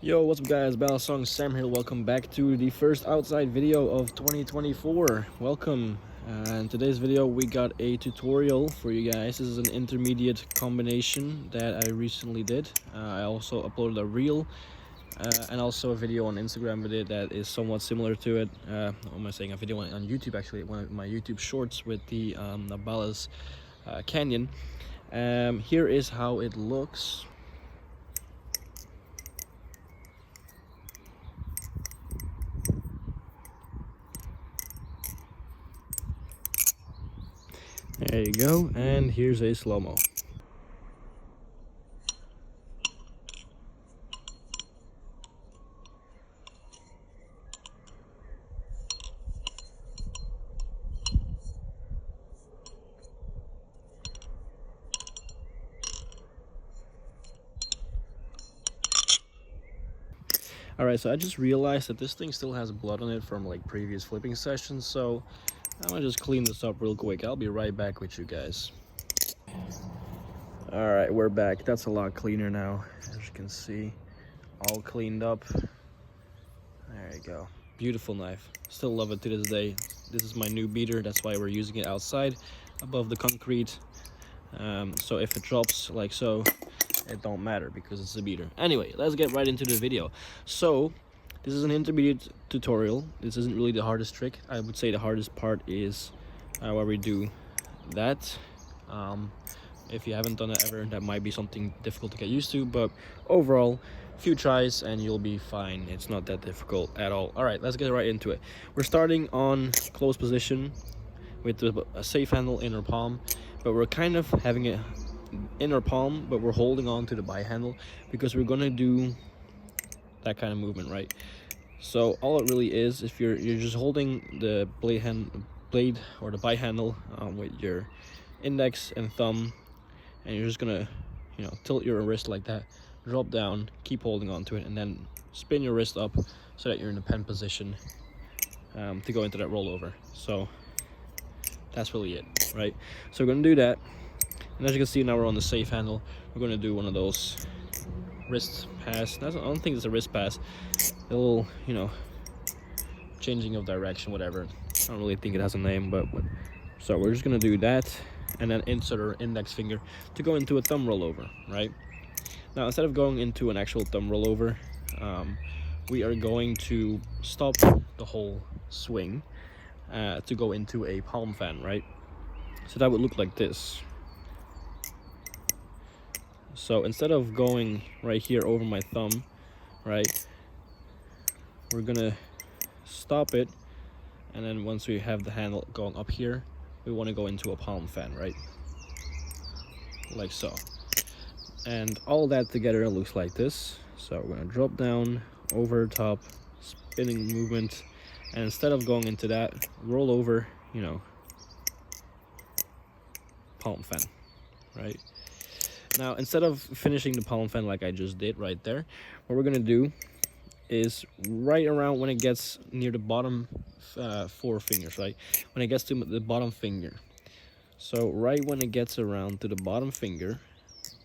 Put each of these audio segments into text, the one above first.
Yo, what's up guys, Song Sam here. Welcome back to the first outside video of 2024. Welcome. In today's video we got a tutorial for you guys. This is an intermediate combination that I recently did. I also uploaded a reel and also a video on Instagram with it that is somewhat similar to it. What am I saying? A video on YouTube, actually, one of my YouTube shorts with the Nabalas Canyon. Here is how it looks. There you go, and here's a slow-mo. Alright, so I just realized that this thing still has blood on it from like previous flipping sessions, so I'm gonna just clean this up real quick. I'll be right back with you guys. Alright, we're back. That's a lot cleaner now, as you can see. All cleaned up. There you go. Beautiful knife. Still love it to this day. This is my new beater, that's why we're using it outside above the concrete. So if it drops like so, it don't matter because it's a beater. Anyway, let's get right into the video. So this is an intermediate tutorial. This isn't really the hardest trick. I would say the hardest part is where we do that. If you haven't done it ever, that might be something difficult to get used to, but overall, a few tries and you'll be fine. It's not that difficult at all. All right, let's get right into it. We're starting on close position with a safe handle inner palm, but we're kind of having it inner palm, but we're holding on to the by handle because we're gonna do that kind of movement, right? So all it really is, if you're just holding the blade or the by handle with your index and thumb, and you're just gonna, tilt your wrist like that, drop down, keep holding on to it, and then spin your wrist up so that you're in the pen position to go into that rollover. So that's really it, right? So we're gonna do that. And as you can see, now we're on the safe handle. We're going to do one of those wrist pass. I don't think it's a wrist pass. A little, changing of direction, whatever. I don't really think it has a name, but so we're just going to do that and then insert our index finger to go into a thumb rollover, right? Now, instead of going into an actual thumb rollover, we are going to stop the whole swing to go into a palm fan, right? So that would look like this. So instead of going right here over my thumb, right, we're gonna stop it, and then once we have the handle going up here, we want to go into a palm fan, right, like so. And all that together looks like this. So we're gonna drop down over top, spinning movement, and instead of going into that, roll over, palm fan, right? Now, instead of finishing the palm fan like I just did right there, what we're going to do is right around when it gets near the bottom 4 fingers, right? When it gets to the bottom finger. So right when it gets around to the bottom finger,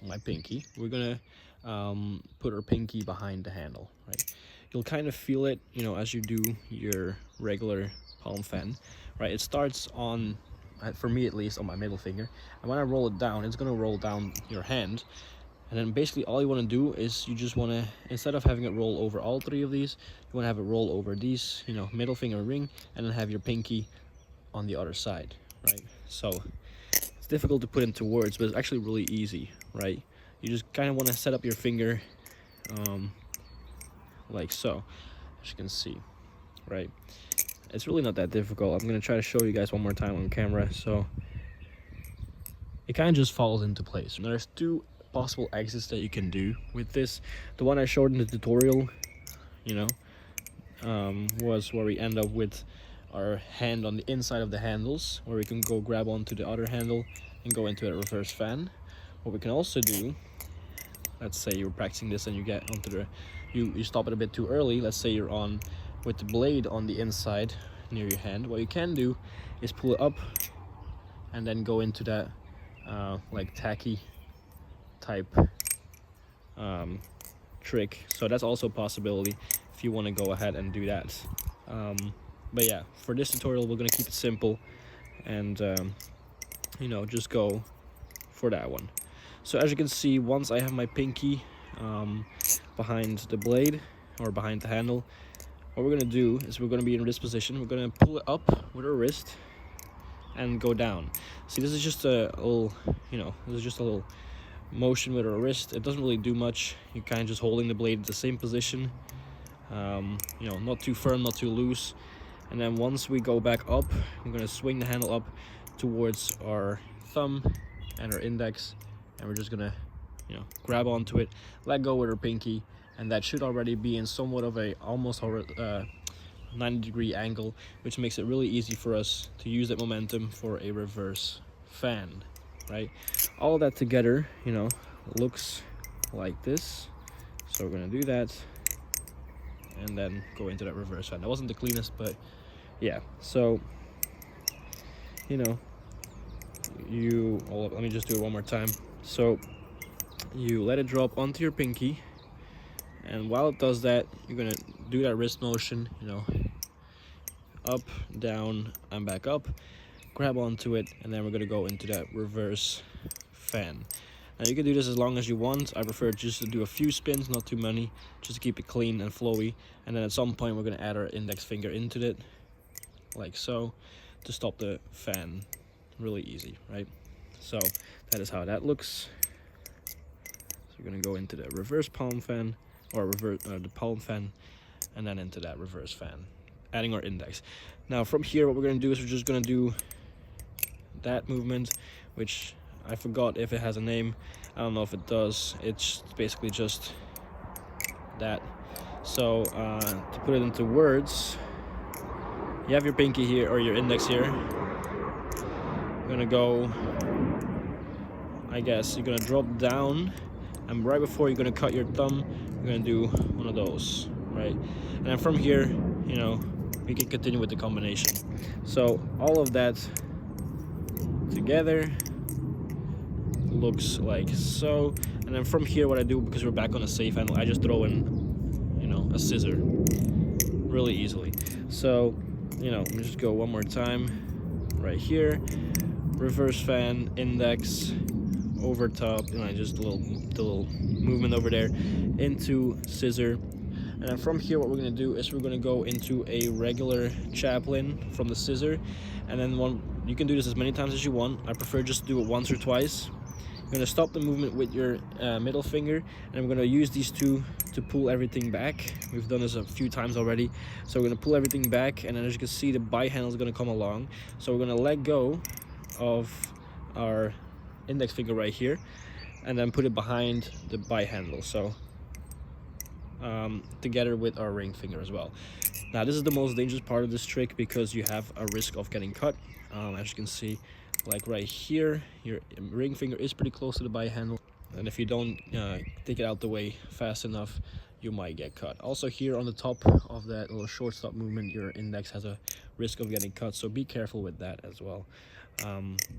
my pinky, we're going to put our pinky behind the handle, right? You'll kind of feel it, as you do your regular palm fan, right? It starts on, for me at least, on my middle finger, and when I roll it down, it's going to roll down your hand. And then basically all you want to do is you just want to, instead of having it roll over all 3 of these, you want to have it roll over these, middle finger ring, and then have your pinky on the other side, right? So it's difficult to put into words, but it's actually really easy, right? You just kind of want to set up your finger like so, as you can see, right? It's really not that difficult. I'm going to try to show you guys one more time on camera. So it kind of just falls into place. And there's 2 possible exits that you can do with this. The one I showed in the tutorial, was where we end up with our hand on the inside of the handles, where we can go grab onto the other handle and go into a reverse fan. What we can also do, let's say you're practicing this and you get onto the, you stop it a bit too early. Let's say you're on with the blade on the inside near your hand. What you can do is pull it up and then go into that like tacky type trick. So that's also a possibility if you want to go ahead and do that. But yeah, for this tutorial, we're going to keep it simple and, you know, just go for that one. So as you can see, once I have my pinky behind the blade or behind the handle, what we're going to do is we're going to be in this position. We're going to pull it up with our wrist and go down. See, this is just a little, you know, this is just a little motion with our wrist. It doesn't really do much. You're kind of just holding the blade at the same position, you know, not too firm, not too loose. And then once we go back up, we're going to swing the handle up towards our thumb and our index, and we're just going to, you know, grab onto it, let go with our pinky, and that should already be in somewhat of a almost 90-degree angle, which makes it really easy for us to use that momentum for a reverse fan, right? All that together, you know, looks like this. So we're going to do that and then go into that reverse fan. That wasn't the cleanest, but yeah. So, you know, let me just do it one more time. So you let it drop onto your pinky, and while it does that, you're going to do that wrist motion, you know, up, down, and back up, grab onto it, and then we're going to go into that reverse fan. Now you can do this as long as you want. I prefer just to do a few spins, not too many, just to keep it clean and flowy. And then at some point we're going to add our index finger into it, like so, to stop the fan. Really easy, right? So that is how that looks. So we're going to go into the reverse palm fan, or the palm fan, and then into that reverse fan, adding our index. Now from here, what we're going to do is we're just going to do that movement, which I forgot if it has a name. I don't know if it does. It's basically just that. So to put it into words, you have your pinky here, or your index here. You're gonna go, I guess you're gonna drop down, and right before you're gonna cut your thumb, you're gonna do one of those, right? And then from here, you know, we can continue with the combination. So all of that together looks like so. And then from here, what I do, because we're back on a safe handle, I just throw in, you know, a scissor really easily. So, you know, let me just go one more time right here. Reverse fan, index, over top, you know, just the little movement over there into scissor. And then from here, what we're going to do is we're going to go into a regular chaplain from the scissor. And then you can do this as many times as you want. I prefer just to do it once or twice. You're going to stop the movement with your middle finger, and I'm going to use these two to pull everything back. We've done this a few times already. So we're going to pull everything back, and then as you can see, the bite handle is going to come along. So we're going to let go of our index finger right here, and then put it behind the bite handle. So together with our ring finger as well. Now this is the most dangerous part of this trick, because you have a risk of getting cut. As you can see, like right here, your ring finger is pretty close to the bite handle, and if you don't take it out the way fast enough, you might get cut. Also here on the top of that little shortstop movement, your index has a risk of getting cut, so be careful with that as well.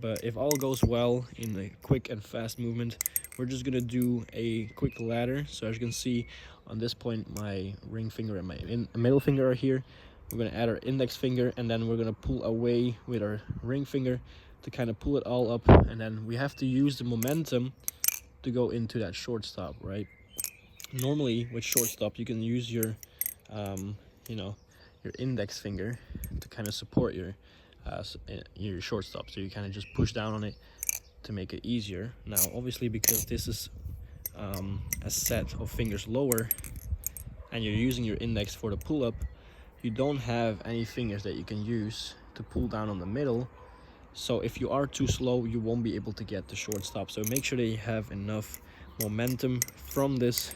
But if all goes well in a quick and fast movement, we're just gonna do a quick ladder. So as you can see on this point, my ring finger and my middle finger are here. We're gonna add our index finger, and then we're gonna pull away with our ring finger to kind of pull it all up, and then we have to use the momentum to go into that shortstop, right? Normally with shortstop, you can use your you know, your index finger to kind of support your shortstop, so you kind of just push down on it to make it easier. Now obviously, because this is a set of fingers lower and you're using your index for the pull up, you don't have any fingers that you can use to pull down on the middle. So if you are too slow, you won't be able to get the shortstop. So make sure that you have enough momentum from this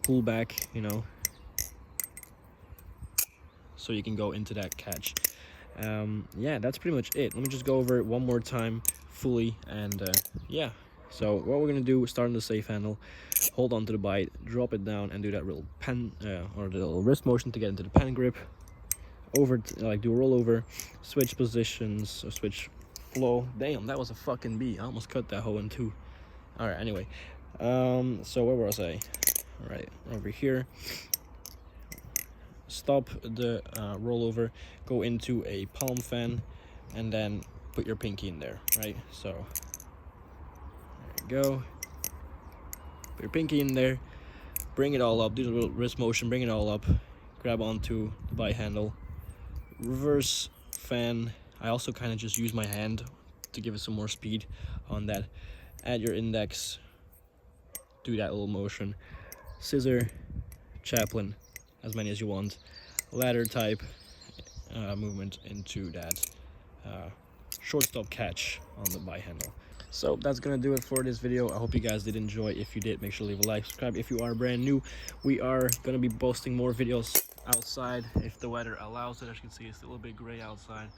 pull back, you know, so you can go into that catch. Yeah, that's pretty much it. Let me just go over it one more time fully, and yeah. So what we're gonna do is start on the safe handle, hold on to the bite, drop it down, and do that little pen or the little wrist motion to get into the pen grip. Over, like do a rollover, switch positions, or switch flow. Damn, that was a fucking B. I almost cut that hole in two. All right, anyway. So where was I? right over here. Stop the rollover, go into a palm fan, and then put your pinky in there, right? So there you go. Put your pinky in there, bring it all up, do the little wrist motion, bring it all up, grab onto the bite handle, reverse fan. I also kind of just use my hand to give it some more speed on that. Add your index, do that little motion, scissor, chaplain, as many as you want, ladder type movement into that shortstop catch on the bite handle. So that's gonna do it for this video. I hope you guys did enjoy. If you did, make sure to leave a like, subscribe if you are brand new. We are gonna be posting more videos outside if the weather allows it. As you can see, it's a little bit gray outside,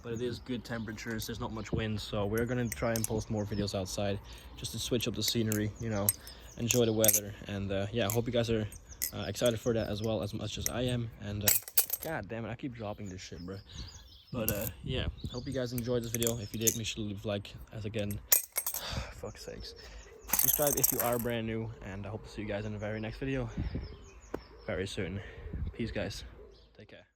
but it is good temperatures. There's not much wind, so we're gonna try and post more videos outside just to switch up the scenery, you know, enjoy the weather. And yeah, I hope you guys are excited for that as well as much as I am. And god damn it, I keep dropping this shit, bro. But yeah, hope you guys enjoyed this video. If you did, make sure to leave a like. As again, fuck's sakes, subscribe if you are brand new, and I hope to see you guys in the very next video very soon. Peace, guys. Take care.